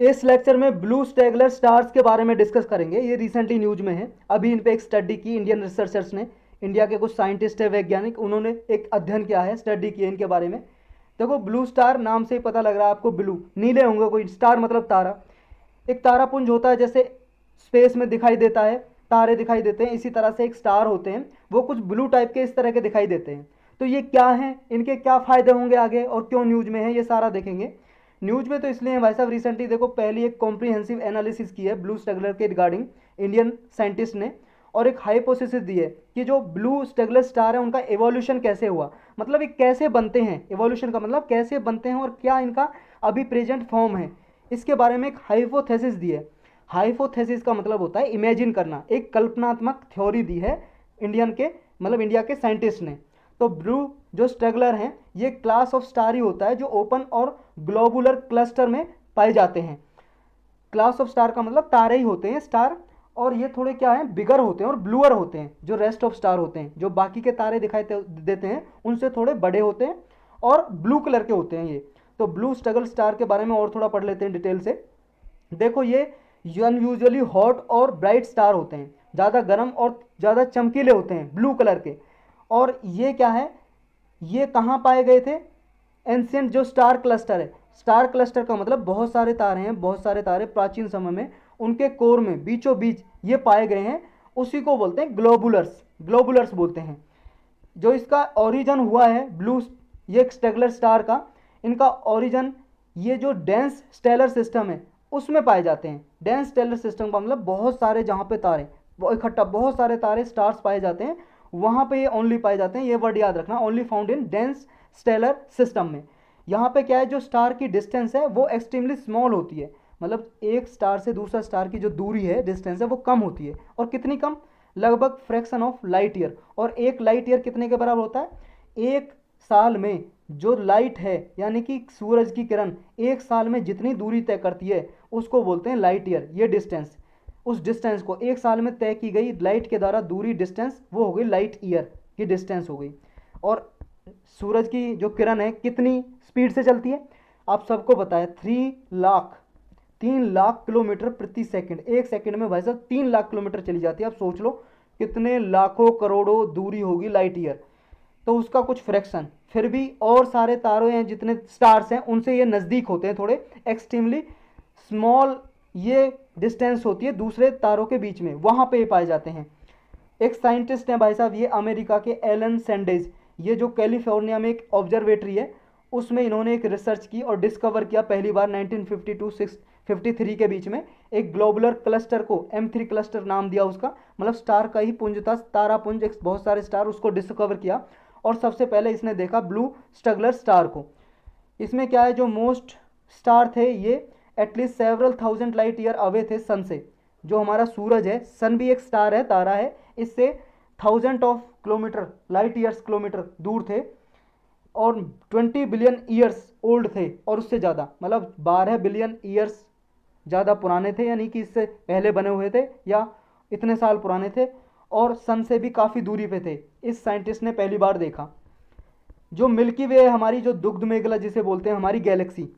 इस लेक्चर में blue स्टेगलर stars के बारे में डिस्कस करेंगे। ये रिसेंटली न्यूज में है, अभी इन पे एक स्टडी की इंडियन रिसर्चर्स ने। इंडिया के कुछ साइंटिस्ट है, वैज्ञानिक, उन्होंने एक अध्ययन किया है, स्टडी की है इनके बारे में। देखो ब्लू स्टार नाम से ही पता लग रहा है आपको, ब्लू नीले होंगे, कोई स्टार मतलब तारा। एक तारापुंज होता है, जैसे स्पेस में दिखाई देता है, तारे दिखाई देते हैं, इसी तरह से एक स्टार होते हैं, वो कुछ ब्लू टाइप के इस तरह के दिखाई देते हैं। तो ये क्या हैं, इनके क्या फ़ायदे होंगे आगे, और क्यों न्यूज में है, ये सारा देखेंगे। न्यूज में तो इसलिए है भाई साहब, रिसेंटली देखो पहली एक कॉम्प्रिहेंसिव एनालिसिस की है ब्लू स्टेगलर के रिगार्डिंग इंडियन साइंटिस्ट ने, और एक हाइपोथेसिस दी है कि जो ब्लू स्टेगलर स्टार है उनका एवोल्यूशन कैसे हुआ, मतलब ये कैसे बनते हैं, एवोल्यूशन का मतलब कैसे बनते हैं और क्या इनका अभी प्रेजेंट फॉर्म है, इसके बारे में एक हाइपोथेसिस दी है। हाइपोथेसिस का मतलब होता है इमेजिन करना, एक कल्पनात्मक थ्योरी दी है इंडियन के, मतलब इंडिया के साइंटिस्ट ने। तो ब्लू जो स्ट्रगलर हैं, ये क्लास ऑफ स्टार ही होता है जो ओपन और ग्लोबुलर क्लस्टर में पाए जाते हैं। क्लास ऑफ स्टार का मतलब तारे ही होते हैं, स्टार, और ये थोड़े क्या हैं, बिगर होते हैं और ब्लूअर होते हैं। जो रेस्ट ऑफ स्टार होते हैं, जो बाकी के तारे दिखाई देते हैं, उनसे थोड़े बड़े होते हैं और ब्लू कलर के होते हैं ये। तो ब्लू स्ट्रगल स्टार के बारे में और थोड़ा पढ़ लेते हैं डिटेल से। देखो ये अनयूजुअली हॉट और ब्राइट स्टार होते हैं, ज़्यादा गर्म और ज़्यादा चमकीले होते हैं, ब्लू कलर के। और ये क्या है, ये कहाँ पाए गए थे, एंशियंट जो स्टार क्लस्टर है, स्टार क्लस्टर का मतलब बहुत सारे तारे हैं, बहुत सारे तारे प्राचीन समय में उनके कोर में बीचों बीच ये पाए गए हैं, उसी को बोलते हैं ग्लोबुलर्स, ग्लोबुलर्स बोलते हैं। जो इसका ओरिजिन हुआ है ब्लू, ये स्टेगलर स्टार का, इनका ओरिजिन ये जो डेंस स्टेलर सिस्टम है उसमें पाए जाते हैं। डेंस स्टेलर सिस्टम का मतलब बहुत सारे, जहाँ पे तारे वो इकट्ठा, बहुत सारे तारे स्टार्स पाए जाते हैं, वहाँ पे ये ओनली पाए जाते हैं। ये वर्ड याद रखना, only found in dense stellar system में। यहाँ पे क्या है, जो स्टार की डिस्टेंस है वो एक्सट्रीमली स्मॉल होती है, मतलब एक स्टार से दूसरा स्टार की जो दूरी है, डिस्टेंस है, वो कम होती है। और कितनी कम, लगभग फ्रैक्शन ऑफ लाइट ईयर। और एक लाइट ईयर कितने के बराबर होता है, एक साल में जो लाइट है, यानी कि सूरज की किरण एक साल में जितनी दूरी तय करती है उसको बोलते हैं लाइट ईयर। ये डिस्टेंस, उस डिस्टेंस को एक साल में तय की गई लाइट के द्वारा दूरी, डिस्टेंस, वो हो गई लाइट ईयर की डिस्टेंस हो गई। और सूरज की जो किरण है कितनी स्पीड से चलती है, आप सबको पता है, 3 लाख, 3 लाख किलोमीटर प्रति सेकंड। एक सेकंड में भाई साहब 3 लाख किलोमीटर चली जाती है। आप सोच लो कितने लाखों करोड़ों दूरी होगी लाइट ईयर। तो उसका कुछ फ्रैक्शन, फिर भी और सारे तारों हैं, जितने स्टार्स हैं उनसे ये नज़दीक होते हैं थोड़े, एक्सट्रीमली स्मॉल ये डिस्टेंस होती है दूसरे तारों के बीच में, वहाँ पे ये पाए जाते हैं। एक साइंटिस्ट हैं भाई साहब, ये अमेरिका के एलन सैंडेज, ये जो कैलिफोर्निया में एक ऑब्जर्वेटरी है उसमें इन्होंने एक रिसर्च की और डिस्कवर किया पहली बार 1952-53 के बीच में एक ग्लोबुलर क्लस्टर को, M3 क्लस्टर नाम दिया उसका, मतलब स्टार का ही पुंज था, तारापुंज, एक बहुत सारे स्टार, उसको डिस्कवर किया। और सबसे पहले इसने देखा ब्लू स्ट्रगलर स्टार को। इसमें क्या है, जो मोस्ट स्टार थे ये at least several thousand light year away थे सन से। जो हमारा सूरज है, सन भी एक स्टार है, तारा है, इससे 1000 of kilometre, light years kilometre दूर थे, और 20 बिलियन ईयर्स ओल्ड थे, और उससे ज़्यादा, मतलब 12 बिलियन ईयर्स ज़्यादा पुराने थे, यानी कि इससे पहले बने हुए थे या इतने साल पुराने थे, और सन से भी काफ़ी दूरी पे थे। इस साइंटिस्ट ने पहली बार देखा। जो मिल्की वे है हमारी, जो दुग्ध मेगला जिसे बोलते हैं, हमारी गैलेक्सी,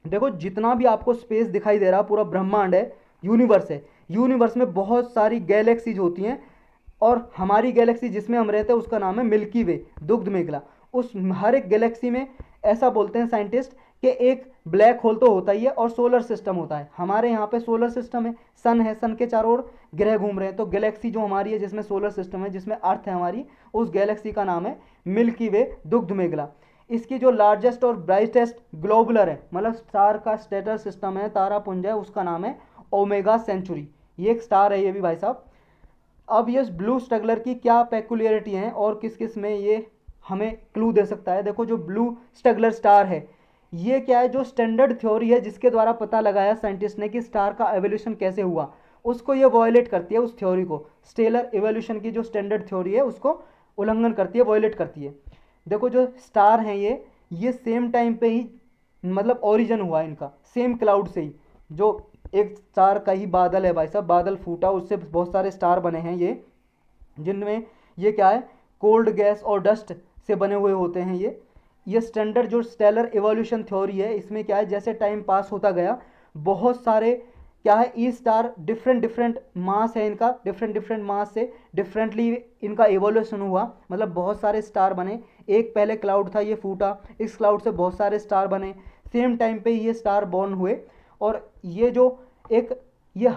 देखो जितना भी आपको स्पेस दिखाई दे रहा, पूरा ब्रह्मांड है, यूनिवर्स है, यूनिवर्स में बहुत सारी गैलेक्सीज होती हैं, और हमारी गैलेक्सी जिसमें हम रहते हैं उसका नाम है मिल्की वे, दुग्ध मेगला। उस हर एक गैलेक्सी में ऐसा बोलते हैं साइंटिस्ट कि एक ब्लैक होल तो होता ही है और सोलर सिस्टम होता है। हमारे यहाँ पे सोलर सिस्टम है, सन है, सन के चारों ओर ग्रह घूम रहे हैं। तो गैलेक्सी जो हमारी है जिसमें सोलर सिस्टम है, जिसमें अर्थ है हमारी, उस गैलेक्सी का नाम है मिल्की वे, दुग्ध मेगला। इसकी जो लार्जेस्ट और ब्राइटेस्ट ग्लोबुलर है, मतलब स्टार का स्टेटर सिस्टम है, तारापुंज है, उसका नाम है ओमेगा सेंचुरी। ये एक स्टार है ये भी भाई साहब। अब ये ब्लू स्ट्रगलर की क्या पेकुलियरिटी हैं और किस किस में ये हमें क्लू दे सकता है। देखो जो ब्लू स्ट्रगलर स्टार है, ये क्या है, जो स्टैंडर्ड थ्योरी है जिसके द्वारा पता लगाया साइंटिस्ट ने कि स्टार का एवोल्यूशन कैसे हुआ, उसको ये वॉयलेट करती है, उस थ्योरी को, स्टेलर एवोल्यूशन की जो स्टैंडर्ड थ्योरी है उसको उल्लंघन करती है, वॉयलेट करती है। देखो जो स्टार हैं ये सेम टाइम पे ही, मतलब ओरिजिन हुआ इनका सेम क्लाउड से ही। जो एक स्टार का ही बादल है भाई साहब, बादल फूटा, उससे बहुत सारे स्टार बने हैं ये, जिनमें ये क्या है, कोल्ड गैस और डस्ट से बने हुए होते हैं ये। स्टैंडर्ड जो स्टेलर एवोल्यूशन थ्योरी है, इसमें क्या है, जैसे टाइम पास होता गया बहुत सारे क्या है, ई स्टार डिफरेंट डिफरेंट मास है इनका, डिफरेंट डिफरेंट मास से डिफरेंटली इनका एवोल्यूशन हुआ, मतलब बहुत सारे स्टार बने। एक पहले क्लाउड था, ये फूटा, इस क्लाउड से बहुत सारे स्टार बने, सेम टाइम पे ये स्टार बॉर्न हुए। और ये जो एक ये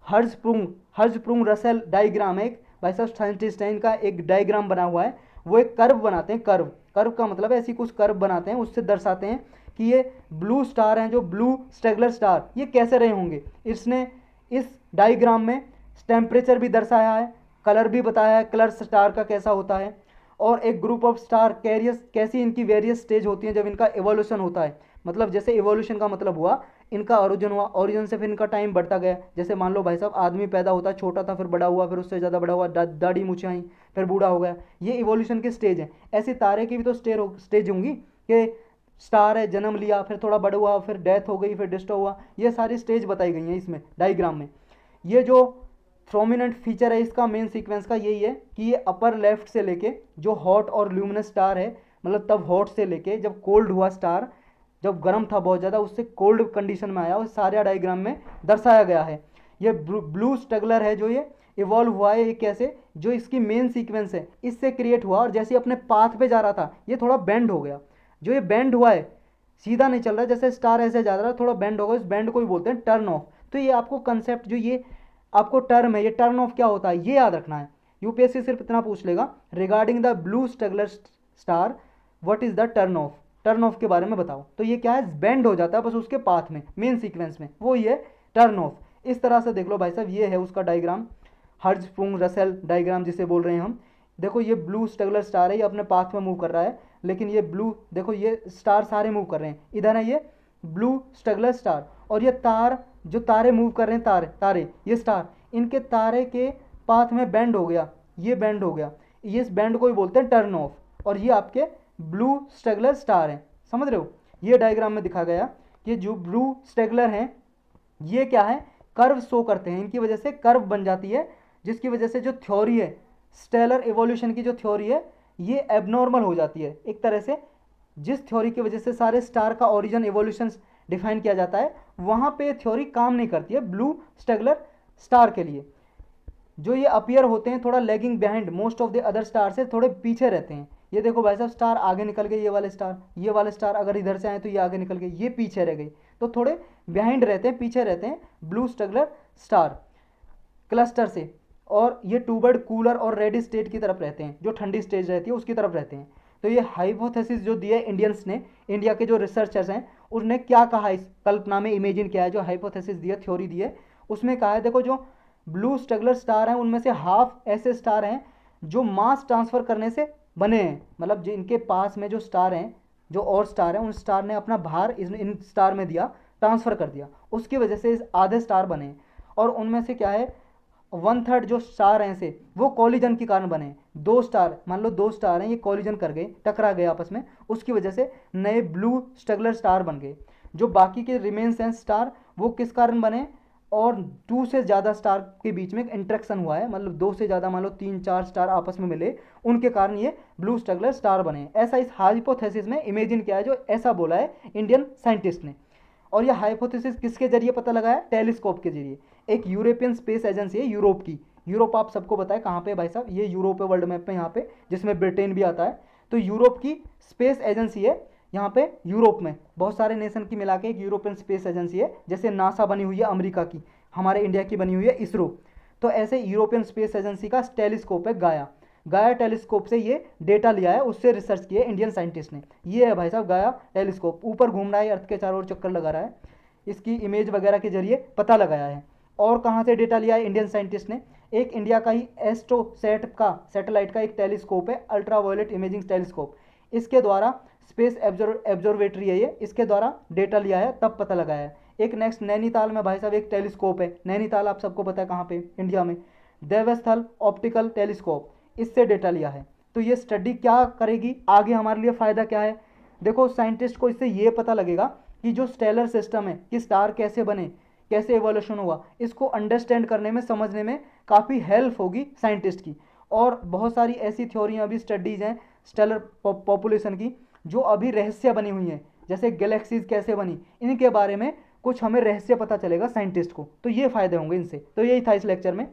हर्जप्रूंग रसेल डायग्राम है, एक भाई साहब साइंटिस्ट है, इनका एक डायग्राम बना हुआ है। वो एक कर्व बनाते हैं, कर्व, कर्व का मतलब ऐसी कुछ कर्व बनाते हैं, उससे दर्शाते हैं कि ये ब्लू स्टार हैं, जो ब्लू स्टेगुलर स्टार, ये कैसे रहे होंगे। इसने इस डायग्राम में टेम्परेचर भी दर्शाया है, कलर भी बताया है, कलर स्टार का कैसा होता है, और एक ग्रुप ऑफ स्टार कैरियस कैसी इनकी वेरियस स्टेज होती हैं जब इनका एवोल्यूशन होता है। मतलब जैसे एवोल्यूशन का मतलब हुआ इनका ओरिजिन हुआ, ओरिजिन से फिर इनका टाइम बढ़ता गया। जैसे मान लो भाई साहब आदमी पैदा होता है, छोटा था, फिर बड़ा हुआ, फिर उससे ज़्यादा बड़ा हुआ, दाढ़ी मूछें आई, फिर बूढ़ा हो गया, ये इवोल्यूशन के स्टेज हैं। ऐसे तारे की भी तो स्टेज होंगी कि स्टार है, जन्म लिया, फिर थोड़ा बड़ा हुआ, फिर डेथ हो गई, फिर डिस्टर्ब हुआ, ये सारी स्टेज बताई गई हैं इसमें डायग्राम में। ये जो प्रोमिनेंट फीचर है इसका मेन सीक्वेंस का यही है कि ये अपर लेफ्ट से लेके जो हॉट और ल्यूमिनस स्टार है, मतलब तब हॉट से लेके जब कोल्ड हुआ स्टार, जब गर्म था बहुत ज़्यादा, उससे कोल्ड कंडीशन में आया, उस सारे डायग्राम में दर्शाया गया है। ये ब्लू स्ट्रगलर है जो ये इवॉल्व हुआ है, ये कैसे, जो इसकी मेन सीक्वेंस है इससे क्रिएट हुआ, और जैसे अपने पाथ पे जा रहा था ये थोड़ा बेंड हो गया। जो ये बेंड हुआ है, सीधा नहीं चल रहा, जैसे स्टार ऐसे जा रहा है, थोड़ा बेंड होगा, इस बेंड को भी बोलते हैं टर्न ऑफ। तो ये आपको कंसेप्ट जो ये आपको टर्म है, ये टर्न ऑफ क्या होता है ये याद रखना है। यूपीएससी सिर्फ इतना पूछ लेगा, regarding the blue struggler star what is the turn off, turn off के बारे में बताओ। तो ये क्या है, बेंड हो जाता है बस उसके पाथ में, मेन सीक्वेंस में, वो ये टर्न ऑफ। इस तरह से देख लो भाई साहब, ये है उसका डायग्राम, हर्ट्ज़-स्प्रूंग रसेल डायग्राम जिसे बोल रहे हैं हम। देखो ये ब्लू स्ट्रगलर स्टार है, ये अपने पाथ में मूव कर रहा है, लेकिन ये ब्लू देखो ये स्टार सारे मूव कर रहे हैं, इधर है ये ब्लू स्ट्रगलर स्टार, और ये तार जो तारे मूव कर रहे हैं, तारे तारे ये स्टार, इनके तारे के पाथ में बेंड हो गया, ये बेंड हो गया, ये इस बेंड को भी बोलते हैं टर्न ऑफ, और ये आपके ब्लू स्ट्रगलर स्टार हैं। समझ रहे हो, ये डायग्राम में दिखा गया कि जो ब्लू स्ट्रगलर हैं ये क्या है, कर्व शो करते हैं, इनकी वजह से कर्व बन जाती है, जिसकी वजह से जो थ्योरी है स्टेलर एवोल्यूशन की, जो थ्योरी है ये एबनॉर्मल हो जाती है एक तरह से। जिस थ्योरी की वजह से सारे स्टार का ओरिजिन एवोल्यूशन डिफाइन किया जाता है, वहाँ पे थ्योरी काम नहीं करती है ब्लू स्ट्रगलर स्टार के लिए। जो ये अपीयर होते हैं थोड़ा lagging behind most of the other star से, थोड़े पीछे रहते हैं। ये देखो भाई साहब स्टार आगे निकल गए, ये वाले स्टार अगर इधर से आए तो ये आगे निकल गए, ये पीछे रह गई, तो थोड़े बिहाइंड रहते हैं, पीछे रहते हैं ब्लू स्ट्रगलर स्टार क्लस्टर से। और ये टूबर्ड कूलर और रेडी स्टेट की तरफ रहते हैं, जो ठंडी स्टेज रहती है उसकी तरफ रहते हैं। तो ये हाइपोथेसिस जो दिया है इंडियंस ने, इंडिया के जो रिसर्चर्स हैं उन्होंने क्या कहा, इस कल्पना में इमेजिन किया है, जो हाइपोथेसिस दिया, थ्योरी दी है, उसमें कहा है देखो जो ब्लू स्ट्रगलर स्टार हैं उनमें से हाफ ऐसे स्टार हैं जो मास ट्रांसफ़र करने से बने हैं, मतलब जो इनके पास में जो स्टार हैं, जो और स्टार हैं, उन स्टार ने अपना भार इन स्टार में दिया, ट्रांसफ़र कर दिया, उसकी वजह से इस आधे स्टार बने हैं। और उनमें से क्या है, 1/3 जो स्टार हैं से वो कॉलिजन के कारण बने। दो स्टार, मान लो दो स्टार हैं, ये कॉलिजन कर गए, टकरा गए आपस में, उसकी वजह से नए ब्लू स्ट्रगलर स्टार बन गए। जो बाकी के रिमेन्स हैं स्टार, वो किस कारण बने, और 2 से ज़्यादा स्टार के बीच में एक इंट्रैक्शन हुआ है, मतलब 2 से ज़्यादा, मान लो 3-4 स्टार आपस में मिले, उनके कारण ये ब्लू स्ट्रगलर स्टार बने। ऐसा इस हाइपोथेसिस में इमेजिन किया है, जो ऐसा बोला है इंडियन साइंटिस्ट ने। और यह हाइपोथेसिस किसके जरिए पता लगा है, टेलीस्कोप के जरिए। एक यूरोपियन स्पेस एजेंसी है यूरोप की, यूरोप आप सबको पता है कहाँ पे भाई साहब, ये यूरोप है वर्ल्ड मैप पे, यहाँ पे जिसमें ब्रिटेन भी आता है। तो यूरोप की स्पेस एजेंसी है यहाँ पे, यूरोप में बहुत सारे नेशन की मिला के एक यूरोपियन स्पेस एजेंसी है, जैसे नासा बनी हुई है अमेरिका की, हमारे इंडिया की बनी हुई है इसरो। तो ऐसे यूरोपियन स्पेस एजेंसी का टेलीस्कोप है गाया, गाया टेलीस्कोप से ये डेटा लिया है, उससे रिसर्च किया इंडियन साइंटिस्ट ने। ये है भाई साहब गाया टेलीस्कोप, ऊपर घूम रहा है, अर्थ के चारों ओर चक्कर लगा रहा है, इसकी इमेज वगैरह के जरिए पता लगाया है। और कहाँ से डेटा लिया है इंडियन साइंटिस्ट ने, एक इंडिया का ही एस्ट्रोसैट का सैटेलाइट का एक टेलीस्कोप है, अल्ट्रावायलेट इमेजिंग टेलीस्कोप, इसके द्वारा स्पेस एब्जर्वेटरी है ये, इसके द्वारा डेटा लिया है, तब पता लगाया है। एक नेक्स्ट नैनीताल में भाई साहब एक टेलीस्कोप है, नैनीताल आप सबको पता है कहाँ पे, इंडिया में, देवस्थल ऑप्टिकल टेलीस्कोप, इससे डेटा लिया है। तो ये स्टडी क्या करेगी आगे, हमारे लिए फ़ायदा क्या है, देखो साइंटिस्ट को इससे ये पता लगेगा कि जो स्टेलर सिस्टम है, कि स्टार कैसे बने, कैसे एवोल्यूशन हुआ, इसको अंडरस्टैंड करने में, समझने में काफ़ी हेल्प होगी साइंटिस्ट की। और बहुत सारी ऐसी थ्योरियाँ अभी स्टडीज़ हैं स्टेलर पॉपुलेशन की, जो अभी रहस्य बनी हुई हैं, जैसे गैलेक्सीज कैसे बनी, इनके बारे में कुछ हमें रहस्य पता चलेगा साइंटिस्ट को, तो ये फायदे होंगे इनसे। तो यही था इस लेक्चर में।